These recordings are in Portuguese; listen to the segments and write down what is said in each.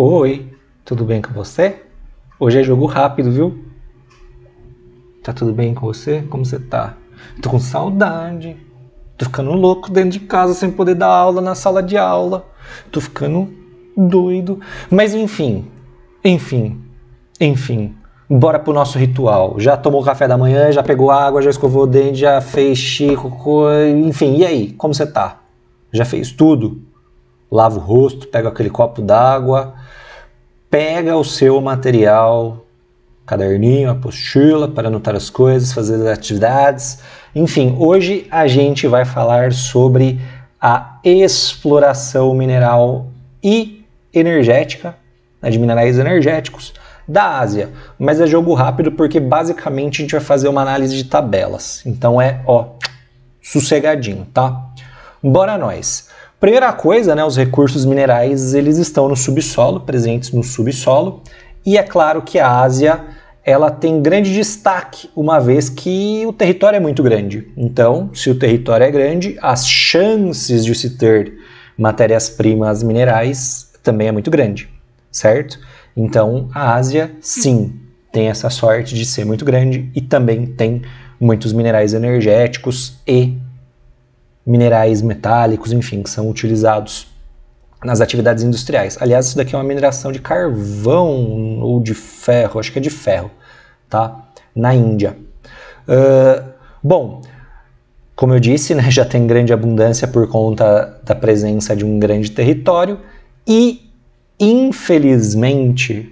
Oi, tudo bem com você? Hoje é jogo rápido, viu? Tá tudo bem com você? Como você tá? Tô com saudade. Tô ficando louco dentro de casa sem poder dar aula na sala de aula. Tô ficando doido. Mas enfim. Bora pro nosso ritual. Já tomou café da manhã, já pegou água, já escovou o dente, já fez chico, enfim. E aí, como você tá? Já fez tudo? Lava o rosto, pega aquele copo d'água, pega o seu material, caderninho, apostila, para anotar as coisas, fazer as atividades. Enfim, hoje a gente vai falar sobre a exploração mineral e energética, né, de minerais energéticos da Ásia. Mas é jogo rápido porque basicamente a gente vai fazer uma análise de tabelas. Então sossegadinho, tá? Bora nós! Primeira coisa, né, os recursos minerais eles estão no subsolo, presentes no subsolo, e é claro que a Ásia ela tem grande destaque, uma vez que o território é muito grande. Então, se o território é grande, as chances de se ter matérias-primas minerais também é muito grande, certo? Então, a Ásia, sim, tem essa sorte de ser muito grande e também tem muitos minerais energéticos e minerais metálicos, enfim, que são utilizados nas atividades industriais. Aliás, isso daqui é uma mineração de carvão ou de ferro, acho que é de ferro, tá? Na Índia. Bom, como eu disse, né, já tem grande abundância por conta da presença de um grande território e, infelizmente,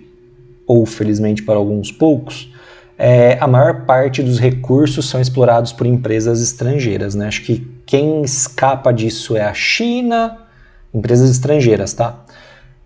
ou felizmente para alguns poucos, a maior parte dos recursos são explorados por empresas estrangeiras, né? Acho que quem escapa disso é a China, empresas estrangeiras, tá?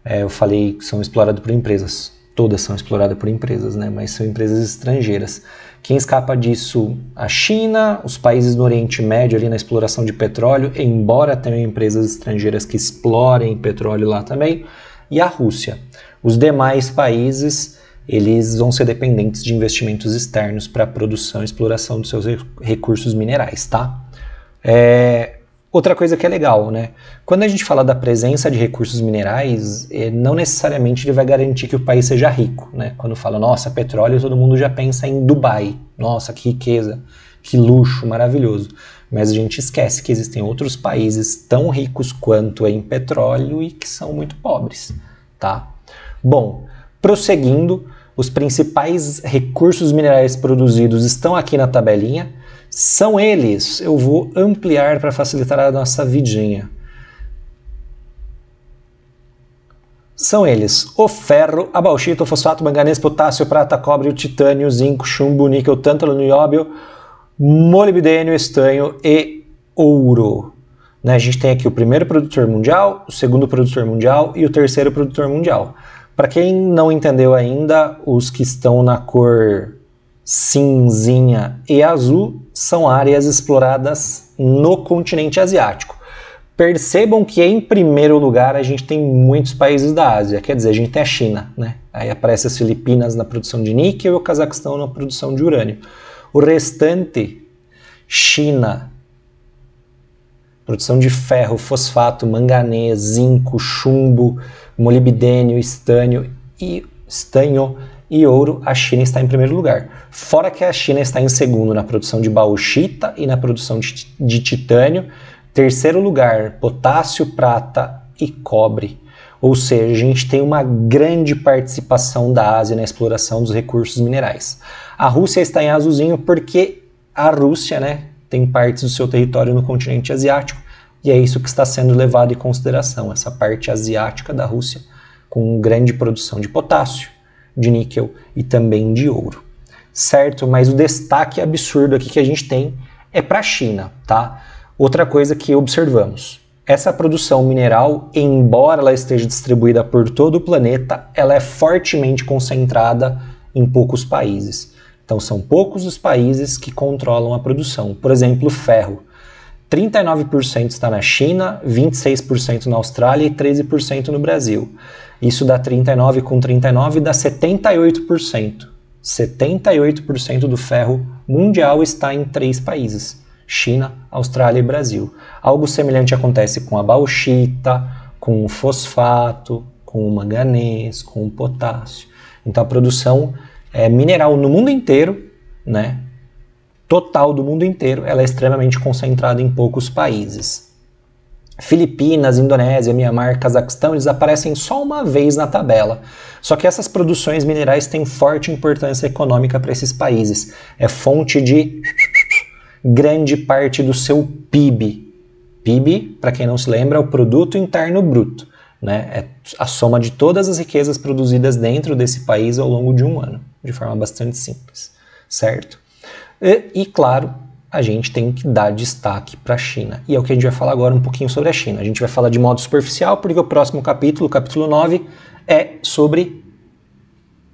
Eu falei que são exploradas por empresas, todas são exploradas por empresas, né? Mas são empresas estrangeiras. Quem escapa disso? A China, os países do Oriente Médio ali na exploração de petróleo, embora tenham empresas estrangeiras que explorem petróleo lá também, e a Rússia. Os demais países eles vão ser dependentes de investimentos externos para a produção e exploração dos seus recursos minerais, tá? Outra coisa que é legal, né? Quando a gente fala da presença de recursos minerais, não necessariamente ele vai garantir que o país seja rico, né? Quando fala, nossa, petróleo, todo mundo já pensa em Dubai. Nossa, que riqueza, que luxo maravilhoso. Mas a gente esquece que existem outros países tão ricos quanto em petróleo e que são muito pobres, tá? Bom, prosseguindo, os principais recursos minerais produzidos estão aqui na tabelinha. São eles, eu vou ampliar para facilitar a nossa vidinha. São eles: o ferro, a bauxita, o fosfato, o manganês, potássio, prata, cobre, o titânio, zinco, chumbo, níquel, tântalo, nióbio, molibdênio, estanho e ouro. A gente tem aqui o primeiro produtor mundial, o segundo produtor mundial e o terceiro produtor mundial. Para quem não entendeu ainda, os que estão na cor cinzinha e azul são áreas exploradas no continente asiático. Percebam que em primeiro lugar a gente tem muitos países da Ásia, quer dizer, a gente tem a China, né? Aí aparece as Filipinas na produção de níquel e o Cazaquistão na produção de urânio. O restante, China, produção de ferro, fosfato, manganês, zinco, chumbo, molibdênio, estanho e ouro, a China está em primeiro lugar. Fora que a China está em segundo na produção de bauxita e na produção de titânio. Terceiro lugar, potássio, prata e cobre. Ou seja, a gente tem uma grande participação da Ásia na exploração dos recursos minerais. A Rússia está em azulzinho porque a Rússia, né, tem partes do seu território no continente asiático. E é isso que está sendo levado em consideração, essa parte asiática da Rússia, com grande produção de potássio, de níquel e também de ouro. Certo? Mas o destaque absurdo aqui que a gente tem é para a China, tá? Outra coisa que observamos, essa produção mineral, embora ela esteja distribuída por todo o planeta, ela é fortemente concentrada em poucos países. Então são poucos os países que controlam a produção. Por exemplo, o ferro. 39% está na China, 26% na Austrália e 13% no Brasil. Isso dá 39 com 39 dá 78%. 78% do ferro mundial está em 3 países: China, Austrália e Brasil. Algo semelhante acontece com a bauxita, com o fosfato, com o manganês, com o potássio. Então a produção mineral no mundo inteiro, né, total do mundo inteiro, ela é extremamente concentrada em poucos países. Filipinas, Indonésia, Mianmar, Cazaquistão, eles aparecem só uma vez na tabela. Só que essas produções minerais têm forte importância econômica para esses países. É fonte de grande parte do seu PIB. PIB, para quem não se lembra, é o Produto Interno Bruto, né? É a soma de todas as riquezas produzidas dentro desse país ao longo de um ano, de forma bastante simples, certo? E claro, a gente tem que dar destaque para a China. E é o que a gente vai falar agora um pouquinho sobre a China. A gente vai falar de modo superficial, porque o próximo capítulo, o capítulo 9, é sobre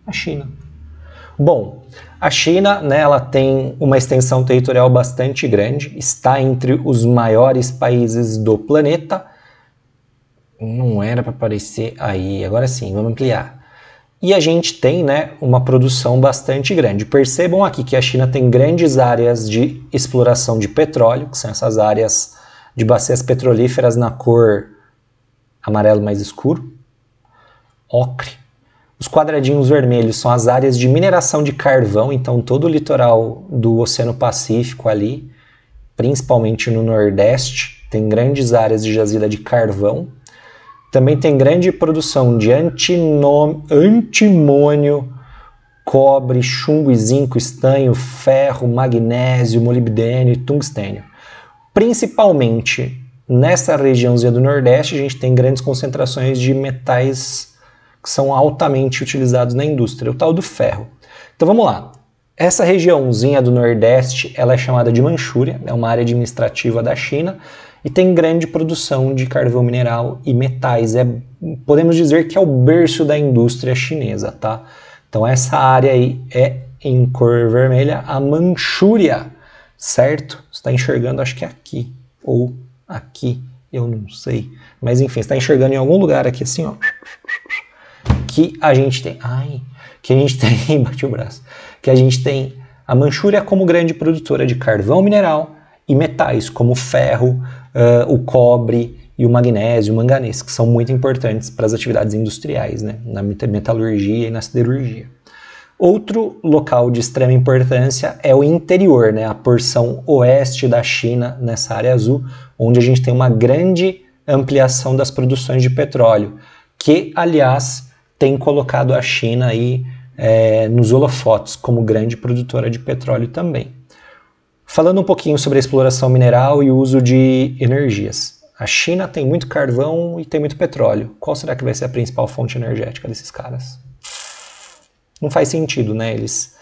a China. Bom, a China, né, ela tem uma extensão territorial bastante grande, está entre os maiores países do planeta. Não era para aparecer aí, agora sim, vamos ampliar. E a gente tem, né, uma produção bastante grande. Percebam aqui que a China tem grandes áreas de exploração de petróleo, que são essas áreas de bacias petrolíferas na cor amarelo mais escuro, ocre. Os quadradinhos vermelhos são as áreas de mineração de carvão, então todo o litoral do Oceano Pacífico ali, principalmente no Nordeste, tem grandes áreas de jazida de carvão. Também tem grande produção de antimônio, cobre, chumbo e zinco, estanho, ferro, magnésio, molibdênio e tungstênio. Principalmente nessa regiãozinha do Nordeste, a gente tem grandes concentrações de metais que são altamente utilizados na indústria, o tal do ferro. Então vamos lá. Essa regiãozinha do Nordeste, ela é chamada de Manchúria, é uma área administrativa da China, e tem grande produção de carvão mineral e metais. Podemos dizer que é o berço da indústria chinesa, tá? Então essa área aí é em cor vermelha, a Manchúria, certo? Você está enxergando, acho que é aqui, ou aqui, eu não sei. Mas enfim, você está enxergando em algum lugar aqui assim, ó, que a gente tem... bati o braço. Que a gente tem a Manchúria como grande produtora de carvão mineral e metais, como o ferro, o cobre e o magnésio, o manganês, que são muito importantes para as atividades industriais, né? Na metalurgia e na siderurgia. Outro local de extrema importância é o interior, né? A porção oeste da China, nessa área azul, onde a gente tem uma grande ampliação das produções de petróleo, que, aliás, tem colocado a China aí nos holofotes como grande produtora de petróleo também. Falando um pouquinho sobre a exploração mineral e o uso de energias. A China tem muito carvão e tem muito petróleo. Qual será que vai ser a principal fonte energética desses caras? Não faz sentido, né? Eles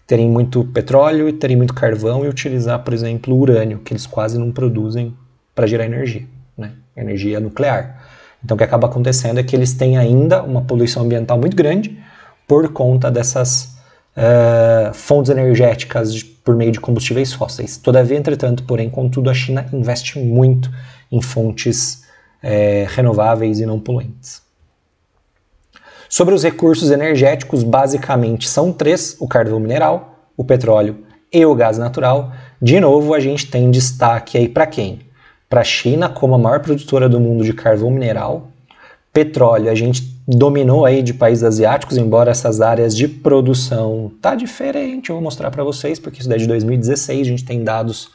terem muito petróleo e terem muito carvão e utilizar, por exemplo, o urânio, que eles quase não produzem para gerar energia, né? Energia nuclear. Então o que acaba acontecendo é que eles têm ainda uma poluição ambiental muito grande por conta dessas fontes energéticas por meio de combustíveis fósseis. Todavia, entretanto, porém, contudo, a China investe muito em fontes renováveis e não poluentes. Sobre os recursos energéticos, basicamente são três: o carvão mineral, o petróleo e o gás natural. De novo, a gente tem destaque aí para quem? Para a China como a maior produtora do mundo de carvão mineral. Petróleo, a gente dominou aí de países asiáticos, embora essas áreas de produção tá diferente, eu vou mostrar para vocês, porque isso é de 2016, a gente tem dados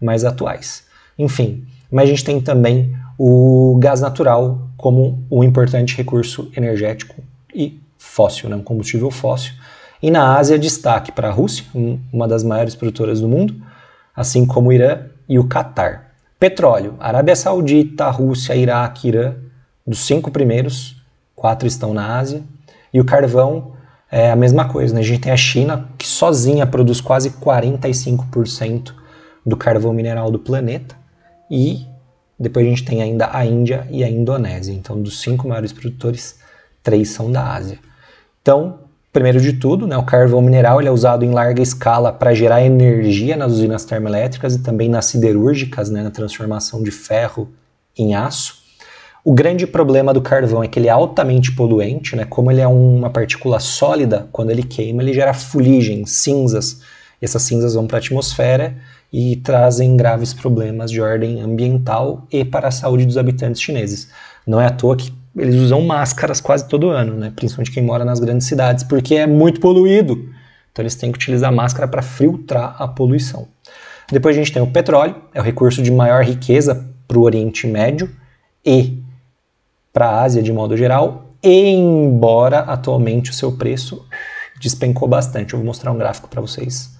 mais atuais. Enfim, mas a gente tem também o gás natural como um importante recurso energético e fóssil, né, um combustível fóssil. E na Ásia, destaque para a Rússia, uma das maiores produtoras do mundo, assim como o Irã e o Catar. Petróleo, Arábia Saudita, Rússia, Iraque, Irã, dos 5 primeiros, 4 estão na Ásia. E o carvão é a mesma coisa, né? A gente tem a China, que sozinha produz quase 45% do carvão mineral do planeta. E depois a gente tem ainda a Índia e a Indonésia. Então, dos 5 maiores produtores, 3 são da Ásia. Então, primeiro de tudo, né, o carvão mineral ele é usado em larga escala para gerar energia nas usinas termoelétricas e também nas siderúrgicas, né, na transformação de ferro em aço. O grande problema do carvão é que ele é altamente poluente, né? Como ele é uma partícula sólida, quando ele queima, ele gera fuligem, cinzas. E essas cinzas vão para a atmosfera e trazem graves problemas de ordem ambiental e para a saúde dos habitantes chineses. Não é à toa que eles usam máscaras quase todo ano, né? Principalmente quem mora nas grandes cidades, porque é muito poluído. Então eles têm que utilizar máscara para filtrar a poluição. Depois a gente tem o petróleo, é o recurso de maior riqueza para o Oriente Médio e para a Ásia de modo geral, embora atualmente o seu preço despencou bastante. Eu vou mostrar um gráfico para vocês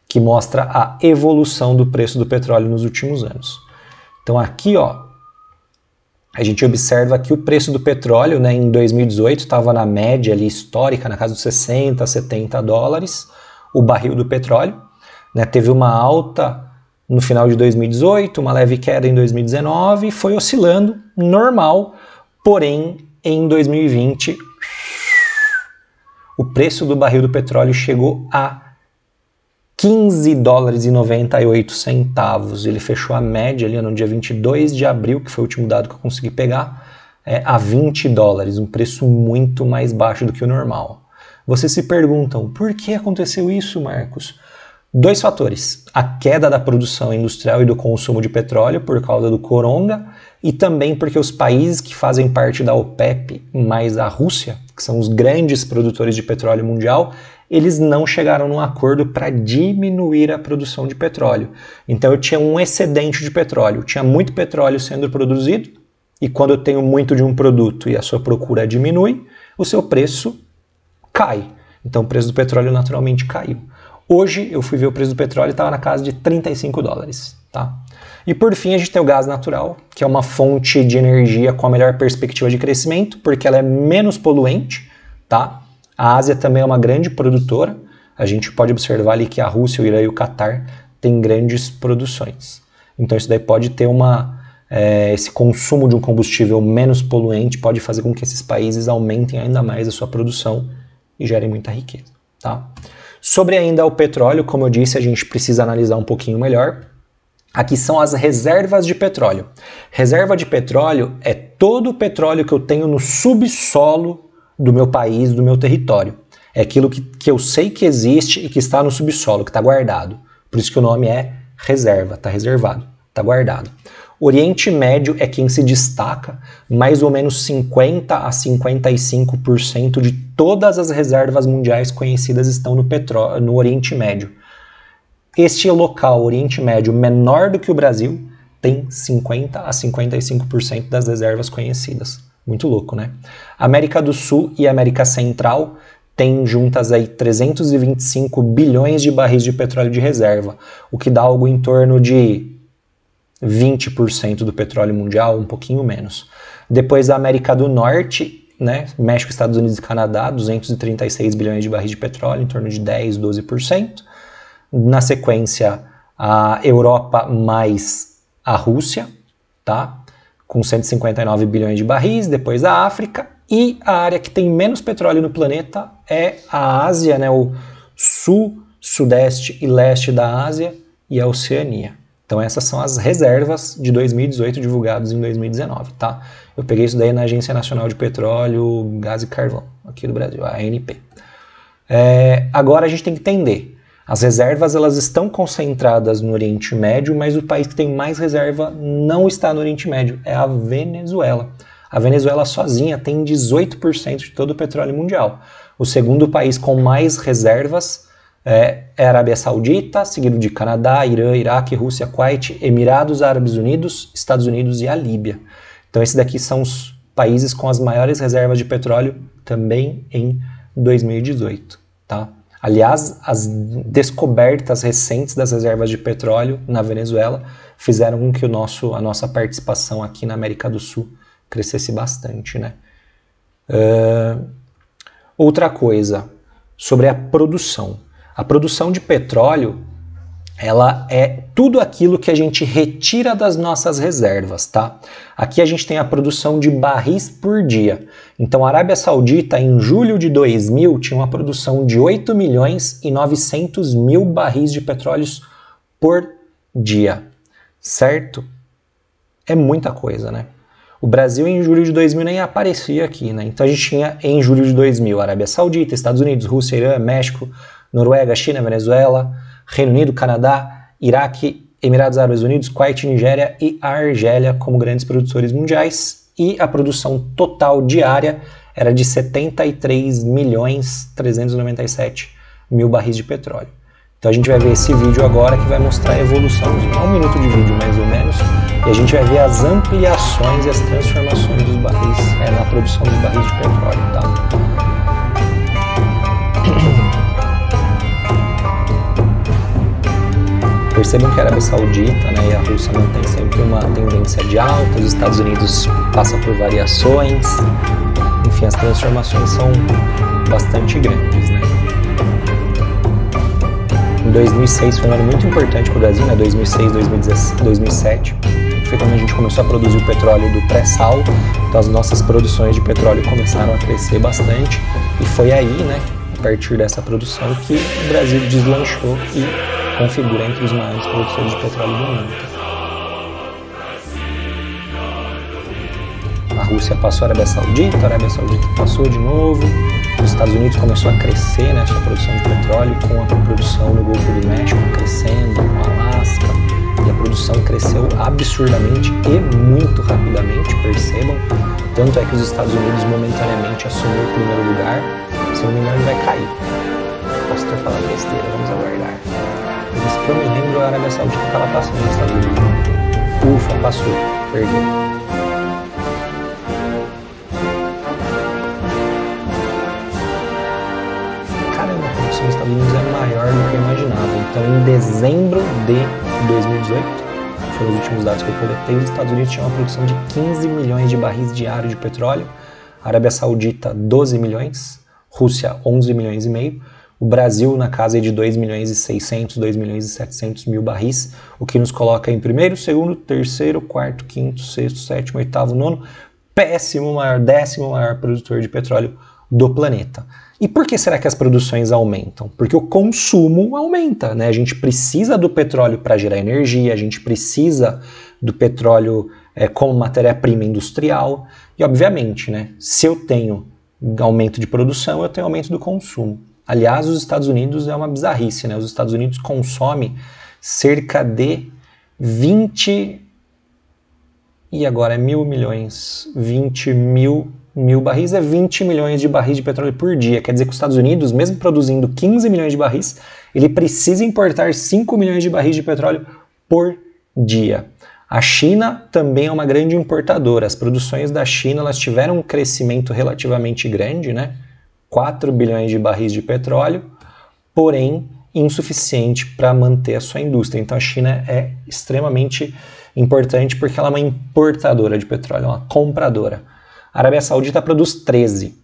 que mostra a evolução do preço do petróleo nos últimos anos. Então aqui, ó, a gente observa que o preço do petróleo, né, em 2018 estava na média ali, histórica, na casa dos 60, 70 dólares, o barril do petróleo. Né, teve uma alta no final de 2018, uma leve queda em 2019, foi oscilando, normal, porém em 2020 o preço do barril do petróleo chegou a 15 dólares e 98 centavos. Ele fechou a média ali no dia 22 de abril, que foi o último dado que eu consegui pegar, a 20 dólares, um preço muito mais baixo do que o normal. Vocês se perguntam, por que aconteceu isso, Marcos? Dois fatores, a queda da produção industrial e do consumo de petróleo por causa do coronga e também porque os países que fazem parte da OPEP, mais a Rússia, que são os grandes produtores de petróleo mundial, eles não chegaram num acordo para diminuir a produção de petróleo. Então eu tinha um excedente de petróleo, tinha muito petróleo sendo produzido e quando eu tenho muito de um produto e a sua procura diminui, o seu preço cai. Então o preço do petróleo naturalmente caiu. Hoje eu fui ver o preço do petróleo e estava na casa de 35 dólares. Tá? E por fim a gente tem o gás natural, que é uma fonte de energia com a melhor perspectiva de crescimento, porque ela é menos poluente. Tá? A Ásia também é uma grande produtora. A gente pode observar ali que a Rússia, o Irã e o Catar têm grandes produções. Então isso daí pode ter esse consumo de um combustível menos poluente, pode fazer com que esses países aumentem ainda mais a sua produção e gerem muita riqueza. Tá? Sobre ainda o petróleo, como eu disse, a gente precisa analisar um pouquinho melhor. Aqui são as reservas de petróleo. Reserva de petróleo é todo o petróleo que eu tenho no subsolo do meu país, do meu território. É aquilo que eu sei que existe e que está no subsolo, que está guardado. Por isso que o nome é reserva, está reservado, está guardado. O Oriente Médio é quem se destaca, mais ou menos 50 a 55% de todas as reservas mundiais conhecidas estão no Oriente Médio. Este local, Oriente Médio, menor do que o Brasil, tem 50 a 55% das reservas conhecidas. Muito louco, né? América do Sul e América Central têm juntas aí 325 bilhões de barris de petróleo de reserva, o que dá algo em torno de 20% do petróleo mundial, um pouquinho menos. Depois a América do Norte, né, México, Estados Unidos e Canadá, 236 bilhões de barris de petróleo, em torno de 10, 12%. Na sequência, a Europa mais a Rússia, tá, com 159 bilhões de barris. Depois a África e a área que tem menos petróleo no planeta é a Ásia, né, o sul, sudeste e leste da Ásia e a Oceania. Então essas são as reservas de 2018 divulgadas em 2019, tá? Eu peguei isso daí na Agência Nacional de Petróleo, Gás e Carvão, aqui do Brasil, a ANP. Agora a gente tem que entender, as reservas elas estão concentradas no Oriente Médio, mas o país que tem mais reserva não está no Oriente Médio, é a Venezuela. A Venezuela sozinha tem 18% de todo o petróleo mundial. O segundo país com mais reservas é a Arábia Saudita, seguido de Canadá, Irã, Iraque, Rússia, Kuwait, Emirados Árabes Unidos, Estados Unidos e a Líbia. Então esses daqui são os países com as maiores reservas de petróleo também em 2018. Tá? Aliás, as descobertas recentes das reservas de petróleo na Venezuela fizeram com que a nossa participação aqui na América do Sul crescesse bastante. Né? Outra coisa, sobre a produção. A produção de petróleo, ela é tudo aquilo que a gente retira das nossas reservas, tá? Aqui a gente tem a produção de barris por dia. Então a Arábia Saudita, em julho de 2000, tinha uma produção de 8 milhões e 900 mil barris de petróleo por dia, certo? É muita coisa, né? O Brasil, em julho de 2000, nem aparecia aqui, né? Então a gente tinha, em julho de 2000, Arábia Saudita, Estados Unidos, Rússia, Irã, México, Noruega, China, Venezuela, Reino Unido, Canadá, Iraque, Emirados Árabes Unidos, Kuwait, Nigéria e a Argélia como grandes produtores mundiais. e a produção total diária era de 73.397.000 barris de petróleo. Então a gente vai ver esse vídeo agora que vai mostrar a evolução, 1 minuto de vídeo mais ou menos, e a gente vai ver as ampliações e as transformações dos barris na produção dos barris de petróleo, tá? Percebam que a Arábia Saudita, né, e a Rússia mantém sempre uma tendência de alta, os Estados Unidos passam por variações, enfim, as transformações são bastante grandes, né? Em 2006 foi um ano muito importante para o Brasil, né? 2006, 2007, foi quando a gente começou a produzir o petróleo do pré-sal, então as nossas produções de petróleo começaram a crescer bastante, e foi aí, né, a partir dessa produção, que o Brasil deslanchou e configura entre os maiores produtores de petróleo do mundo. A Rússia passou a Arábia Saudita passou de novo, os Estados Unidos começou a crescer, né, sua produção de petróleo, com a produção no Golfo do México crescendo, no Alasca, e a produção cresceu absurdamente e muito rapidamente, percebam, tanto é que os Estados Unidos momentaneamente assumiu o primeiro lugar, se não me engano vai cair. Posso ter falado besteira, vamos aguardar. Mas que eu me lembro, a Arábia Saudita estava passando nos Estados Unidos. Ufa, passou, perdeu. Caramba, a produção dos Estados Unidos é maior do que eu imaginava. Então, em dezembro de 2018, foram os últimos dados que eu coletei, os Estados Unidos tinham uma produção de 15 milhões de barris diários de petróleo, a Arábia Saudita 12 milhões, Rússia 11 milhões e meio, o Brasil na casa de 2.600.000, 2.700.000 barris, o que nos coloca em primeiro, segundo, terceiro, quarto, quinto, sexto, sétimo, oitavo, nono, décimo maior produtor de petróleo do planeta. E por que será que as produções aumentam? Porque o consumo aumenta, né? A gente precisa do petróleo para gerar energia, a gente precisa do petróleo como matéria-prima industrial, e obviamente, né, se eu tenho aumento de produção, eu tenho aumento do consumo. Aliás, os Estados Unidos é uma bizarrice, né? Os Estados Unidos consomem cerca de 20 mil barris, é 20 milhões de barris de petróleo por dia. Quer dizer que os Estados Unidos, mesmo produzindo 15 milhões de barris, ele precisa importar 5 milhões de barris de petróleo por dia. A China também é uma grande importadora. As produções da China, elas tiveram um crescimento relativamente grande, né? 4 bilhões de barris de petróleo, porém insuficiente para manter a sua indústria. Então a China é extremamente importante porque ela é uma importadora de petróleo, uma compradora. A Arábia Saudita produz 13,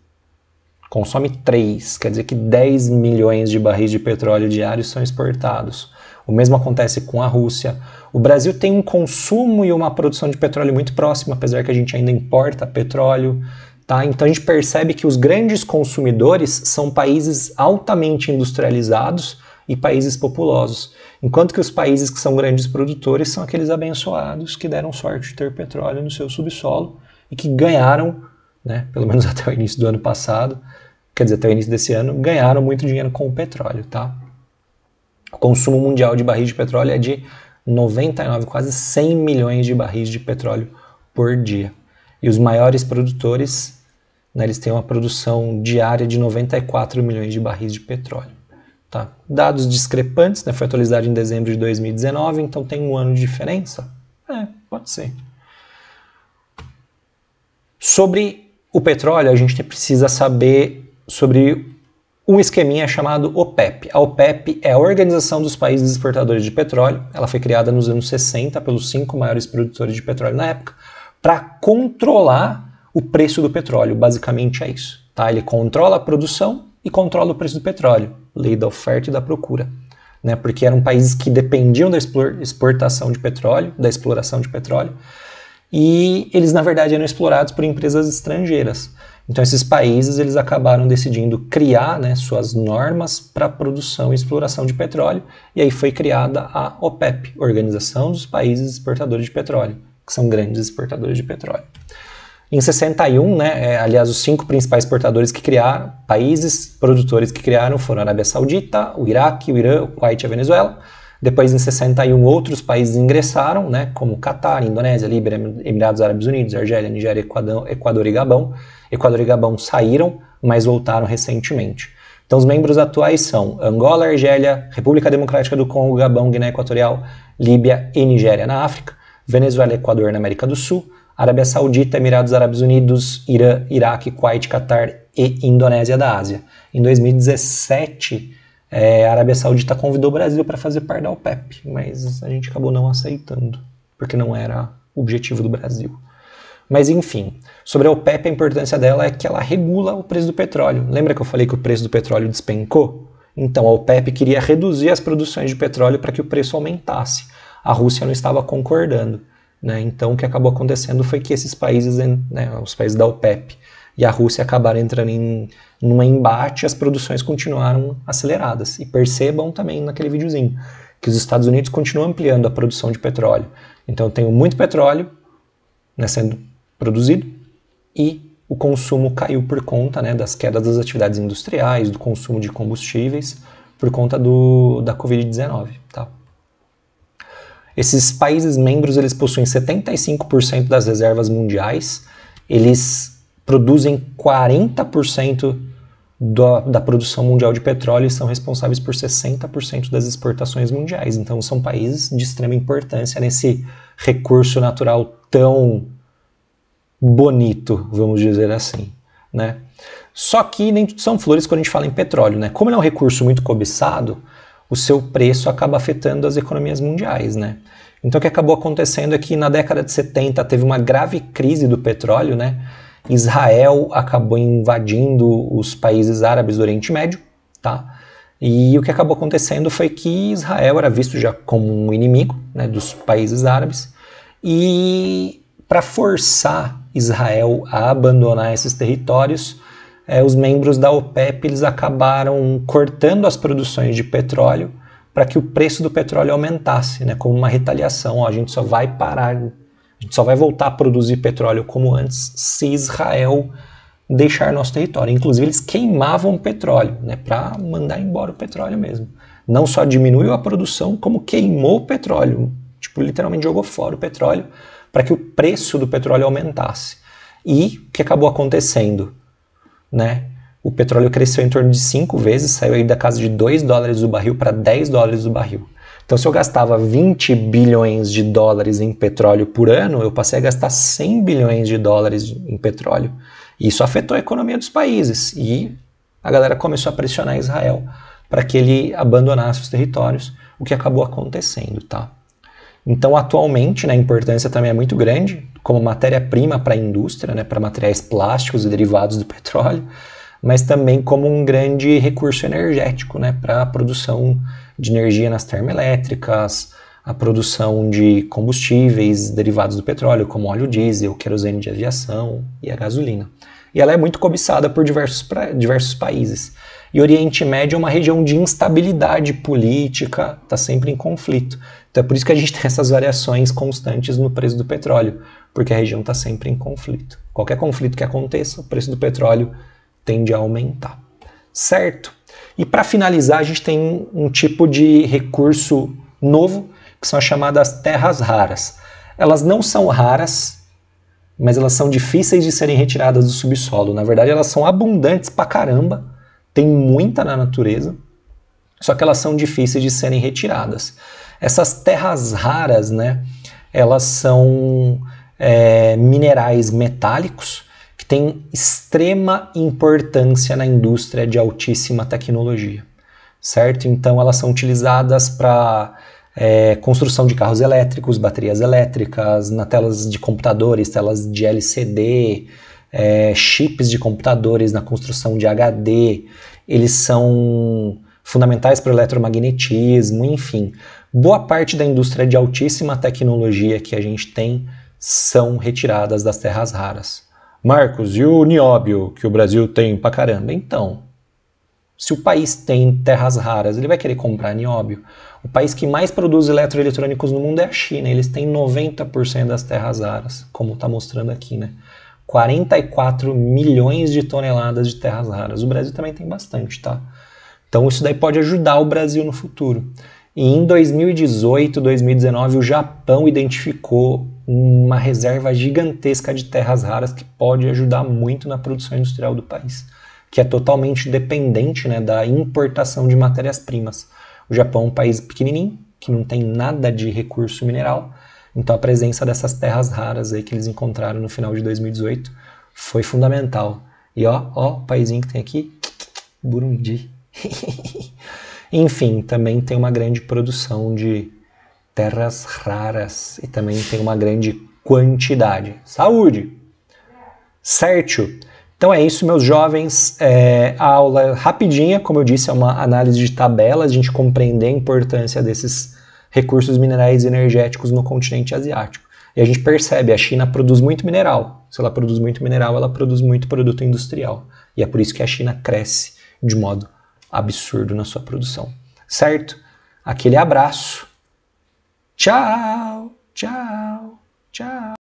consome 3, quer dizer que 10 milhões de barris de petróleo diários são exportados. O mesmo acontece com a Rússia. O Brasil tem um consumo e uma produção de petróleo muito próxima, apesar que a gente ainda importa petróleo. Tá? Então a gente percebe que os grandes consumidores são países altamente industrializados e países populosos, enquanto que os países que são grandes produtores são aqueles abençoados que deram sorte de ter petróleo no seu subsolo e que ganharam, né, pelo menos até o início do ano passado, quer dizer, até o início desse ano, ganharam muito dinheiro com o petróleo. Tá? O consumo mundial de barris de petróleo é de 99, quase 100 milhões de barris de petróleo por dia. E os maiores produtores, né, eles têm uma produção diária de 94 milhões de barris de petróleo. Tá? Dados discrepantes, né, foi atualizado em dezembro de 2019, então tem um ano de diferença? Pode ser. Sobre o petróleo, a gente precisa saber sobre um esqueminha chamado OPEP. A OPEP é a Organização dos Países Exportadores de Petróleo. Ela foi criada nos anos 60 pelos 5 maiores produtores de petróleo na época, para controlar o preço do petróleo. Basicamente é isso. Tá? Ele controla a produção e controla o preço do petróleo. Lei da oferta e da procura. Né? Porque eram países que dependiam da exportação de petróleo, da exploração de petróleo, e eles, na verdade, eram explorados por empresas estrangeiras. Então, esses países eles acabaram decidindo criar, né, suas normas para produção e exploração de petróleo, e aí foi criada a OPEP, Organização dos Países Exportadores de Petróleo, que são grandes exportadores de petróleo. Em 61, né, aliás, os 5 principais exportadores que criaram, países produtores que criaram foram a Arábia Saudita, o Iraque, o Irã, o Kuwait e a Venezuela. Depois, em 61, outros países ingressaram, né, como Catar, Indonésia, Líbia, Emirados Árabes Unidos, Argélia, Nigéria, Equador e Gabão. Equador e Gabão saíram, mas voltaram recentemente. Então, os membros atuais são Angola, Argélia, República Democrática do Congo, Gabão, Guiné Equatorial, Líbia e Nigéria na África, Venezuela e Equador na América do Sul, Arábia Saudita, Emirados Árabes Unidos, Irã, Iraque, Kuwait, Catar e Indonésia da Ásia. Em 2017, a Arábia Saudita convidou o Brasil para fazer parte da OPEP, mas a gente acabou não aceitando, porque não era o objetivo do Brasil. Mas enfim, sobre a OPEP, a importância dela é que ela regula o preço do petróleo. Lembra que eu falei que o preço do petróleo despencou? Então a OPEP queria reduzir as produções de petróleo para que o preço aumentasse. A Rússia não estava concordando, né? Então o que acabou acontecendo foi que esses países, né, os países da OPEP e a Rússia acabaram entrando em um embate e as produções continuaram aceleradas. E percebam também naquele videozinho que os Estados Unidos continuam ampliando a produção de petróleo. Então eu tenho muito petróleo, né, sendo produzido, e o consumo caiu por conta, né, das quedas das atividades industriais, do consumo de combustíveis, por conta da Covid-19. Tá? Esses países membros eles possuem 75% das reservas mundiais, eles produzem 40% da produção mundial de petróleo e são responsáveis por 60% das exportações mundiais. Então são países de extrema importância nesse recurso natural tão bonito, vamos dizer assim, né? Só que nem tudo são flores quando a gente fala em petróleo, né? Como ele é um recurso muito cobiçado, o seu preço acaba afetando as economias mundiais, né? Então o que acabou acontecendo é que na década de 70 teve uma grave crise do petróleo, né? Israel acabou invadindo os países árabes do Oriente Médio, tá? E o que acabou acontecendo foi que Israel era visto já como um inimigo, né, dos países árabes, e para forçar Israel a abandonar esses territórios, os membros da OPEP eles acabaram cortando as produções de petróleo para que o preço do petróleo aumentasse, né, como uma retaliação. Ó, a gente só vai parar, a gente só vai voltar a produzir petróleo como antes se Israel deixar nosso território. Inclusive eles queimavam petróleo, né, para mandar embora o petróleo mesmo. Não só diminuiu a produção, como queimou o petróleo. Tipo, literalmente jogou fora o petróleo para que o preço do petróleo aumentasse. E o que acabou acontecendo? Né? O petróleo cresceu em torno de 5 vezes, saiu aí da casa de $2 o barril para $10 o barril. Então, se eu gastava 20 bilhões de dólares em petróleo por ano, eu passei a gastar 100 bilhões de dólares em petróleo. E isso afetou a economia dos países. E a galera começou a pressionar Israel para que ele abandonasse os territórios, o que acabou acontecendo, tá? Então, atualmente, né, a importância também é muito grande como matéria-prima para a indústria, né, para materiais plásticos e derivados do petróleo, mas também como um grande recurso energético, né, para a produção de energia nas termoelétricas, a produção de combustíveis derivados do petróleo, como óleo diesel, querosene de aviação e a gasolina. E ela é muito cobiçada por diversos países. E o Oriente Médio é uma região de instabilidade política, está sempre em conflito. Então é por isso que a gente tem essas variações constantes no preço do petróleo, porque a região está sempre em conflito. Qualquer conflito que aconteça, o preço do petróleo tende a aumentar. Certo? E para finalizar, a gente tem um tipo de recurso novo, que são as chamadas terras raras. Elas não são raras, mas elas são difíceis de serem retiradas do subsolo. Na verdade, elas são abundantes pra caramba, tem muita na natureza, só que elas são difíceis de serem retiradas. Essas terras raras, né, elas são minerais metálicos que têm extrema importância na indústria de altíssima tecnologia, certo? Então elas são utilizadas para construção de carros elétricos, baterias elétricas, na telas de computadores, telas de LCD, chips de computadores, na construção de HD, eles são fundamentais para o eletromagnetismo, enfim. Boa parte da indústria de altíssima tecnologia que a gente tem são retiradas das terras raras. Marcos, e o nióbio que o Brasil tem pra caramba? Então, se o país tem terras raras, ele vai querer comprar nióbio? O país que mais produz eletroeletrônicos no mundo é a China, eles têm 90% das terras raras, como está mostrando aqui, né? 44 milhões de toneladas de terras raras. O Brasil também tem bastante, tá? Então isso daí pode ajudar o Brasil no futuro. E em 2018, 2019, o Japão identificou uma reserva gigantesca de terras raras que pode ajudar muito na produção industrial do país, que é totalmente dependente, né, da importação de matérias-primas. O Japão é um país pequenininho, que não tem nada de recurso mineral, então a presença dessas terras raras aí que eles encontraram no final de 2018 foi fundamental. E ó, o paizinho que tem aqui, Burundi. Enfim, também tem uma grande produção de terras raras e também tem uma grande quantidade. Saúde! Certo? Então é isso, meus jovens. A aula rapidinha, como eu disse, é uma análise de tabelas, a gente compreender a importância desses recursos minerais e energéticos no continente asiático. E a gente percebe, a China produz muito mineral. Se ela produz muito mineral, ela produz muito produto industrial. E é por isso que a China cresce de modo absurdo na sua produção. Certo? Aquele abraço. Tchau, tchau, tchau.